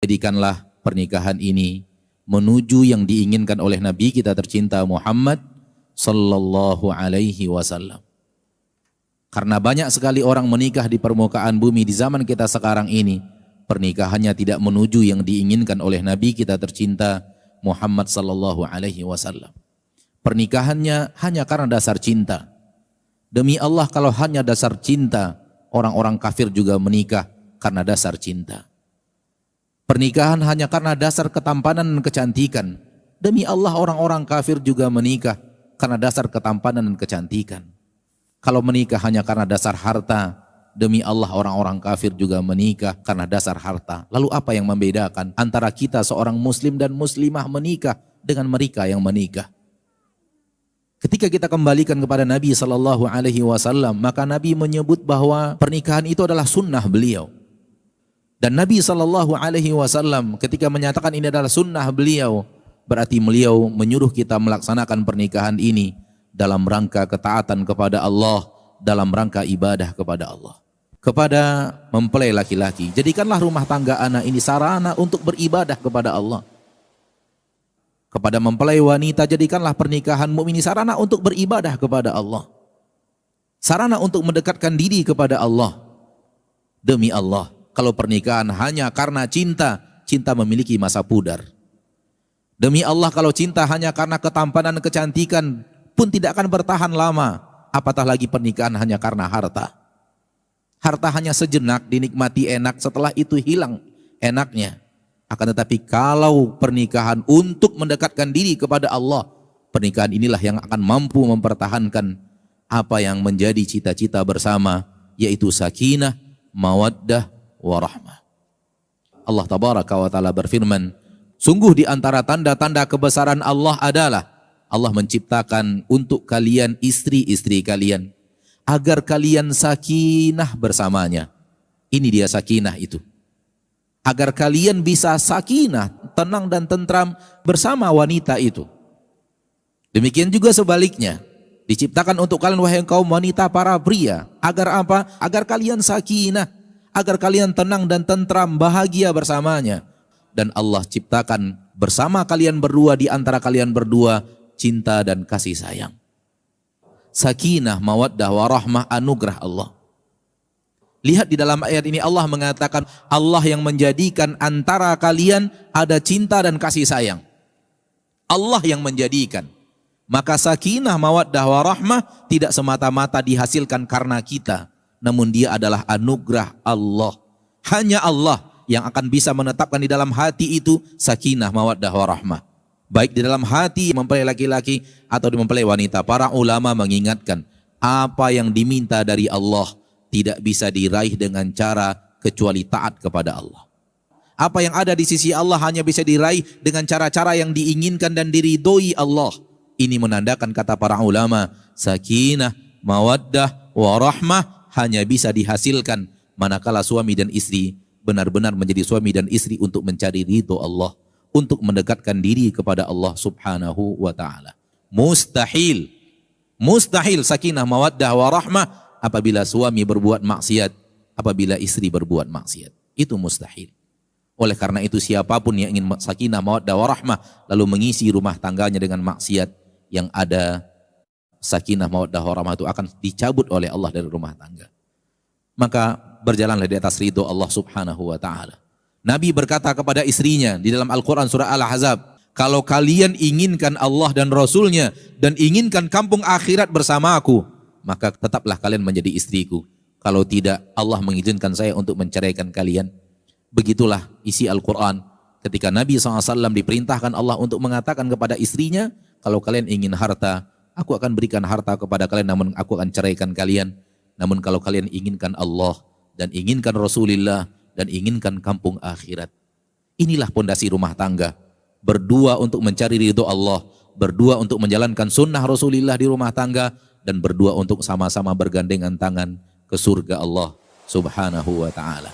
Jadikanlah pernikahan ini menuju yang diinginkan oleh Nabi kita tercinta Muhammad sallallahu alaihi wasallam. Karena banyak sekali orang menikah di permukaan bumi di zaman kita sekarang ini, pernikahannya tidak menuju yang diinginkan oleh Nabi kita tercinta Muhammad sallallahu alaihi wasallam. Pernikahannya hanya karena dasar cinta. Demi Allah, kalau hanya dasar cinta, orang-orang kafir juga menikah karena dasar cinta. Pernikahan hanya karena dasar ketampanan dan kecantikan. Demi Allah, orang-orang kafir juga menikah karena dasar ketampanan dan kecantikan. Kalau menikah hanya karena dasar harta, demi Allah orang-orang kafir juga menikah karena dasar harta. Lalu apa yang membedakan antara kita seorang muslim dan muslimah menikah dengan mereka yang menikah? Ketika kita kembalikan kepada Nabi SAW, maka Nabi menyebut bahwa pernikahan itu adalah sunnah beliau. Dan Nabi SAW ketika menyatakan ini adalah sunnah beliau, berarti beliau menyuruh kita melaksanakan pernikahan ini dalam rangka ketaatan kepada Allah, dalam rangka ibadah kepada Allah. Kepada mempelai laki-laki, jadikanlah rumah tangga anak ini sarana untuk beribadah kepada Allah. Kepada mempelai wanita, jadikanlah pernikahanmu ini sarana untuk beribadah kepada Allah. Sarana untuk mendekatkan diri kepada Allah. Demi Allah, kalau pernikahan hanya karena cinta, cinta memiliki masa pudar. Demi Allah, kalau cinta hanya karena ketampanan dan kecantikan pun tidak akan bertahan lama. Apatah lagi pernikahan hanya karena harta. Harta hanya sejenak dinikmati enak, setelah itu hilang enaknya. Akan tetapi kalau pernikahan untuk mendekatkan diri kepada Allah, pernikahan inilah yang akan mampu mempertahankan apa yang menjadi cita-cita bersama, yaitu sakinah, mawaddah, warahmah. Allah tabaraka wa ta'ala berfirman, sungguh di antara tanda-tanda kebesaran Allah adalah Allah menciptakan untuk kalian istri-istri kalian agar kalian sakinah bersamanya. Ini dia sakinah itu. Agar kalian bisa sakinah, tenang dan tentram bersama wanita itu. Demikian juga sebaliknya. Diciptakan untuk kalian wahai kaum wanita para pria. Agar apa? Agar kalian sakinah. Agar kalian tenang dan tentram, bahagia bersamanya. Dan Allah ciptakan bersama kalian berdua, di antara kalian berdua, cinta dan kasih sayang. Sakinah, mawaddah, warahmah, anugerah Allah. Lihat di dalam ayat ini Allah mengatakan Allah yang menjadikan antara kalian ada cinta dan kasih sayang. Allah yang menjadikan. Maka sakinah, mawaddah, warahmah tidak semata-mata dihasilkan karena kita, namun dia adalah anugerah Allah. Hanya Allah yang akan bisa menetapkan di dalam hati itu sakinah, mawaddah, warahmah. Baik di dalam hati mempelai laki-laki atau di mempelai wanita. Para ulama mengingatkan apa yang diminta dari Allah tidak bisa diraih dengan cara kecuali taat kepada Allah. Apa yang ada di sisi Allah hanya bisa diraih dengan cara-cara yang diinginkan dan diridhoi Allah. Ini menandakan kata para ulama, sakinah, mawaddah, warahmah hanya bisa dihasilkan manakala suami dan istri benar-benar menjadi suami dan istri untuk mencari ridho Allah, untuk mendekatkan diri kepada Allah subhanahu wa ta'ala. Mustahil sakinah, mawaddah, warahmah apabila suami berbuat maksiat, apabila istri berbuat maksiat. Itu mustahil. Oleh karena itu siapapun yang ingin sakinah, mawaddah, warahmah lalu mengisi rumah tangganya dengan maksiat, yang ada sakinah, mawaddah, warahmah itu akan dicabut oleh Allah dari rumah tangga. Maka berjalanlah di atas ridho Allah subhanahu wa ta'ala. Nabi berkata kepada istrinya di dalam Al-Quran surah Al-Ahzab, kalau kalian inginkan Allah dan Rasulnya dan inginkan kampung akhirat bersama aku, maka tetaplah kalian menjadi istriku. Kalau tidak, Allah mengizinkan saya untuk menceraikan kalian. Begitulah isi Al-Quran. Ketika Nabi SAW diperintahkan Allah untuk mengatakan kepada istrinya, kalau kalian ingin harta, aku akan berikan harta kepada kalian, namun aku akan ceraikan kalian. Namun kalau kalian inginkan Allah dan inginkan Rasulullah dan inginkan kampung akhirat, inilah pondasi rumah tangga. Berdua untuk mencari ridho Allah, berdua untuk menjalankan sunnah Rasulullah di rumah tangga, dan berdua untuk sama-sama bergandengan tangan ke surga Allah subhanahu wa ta'ala.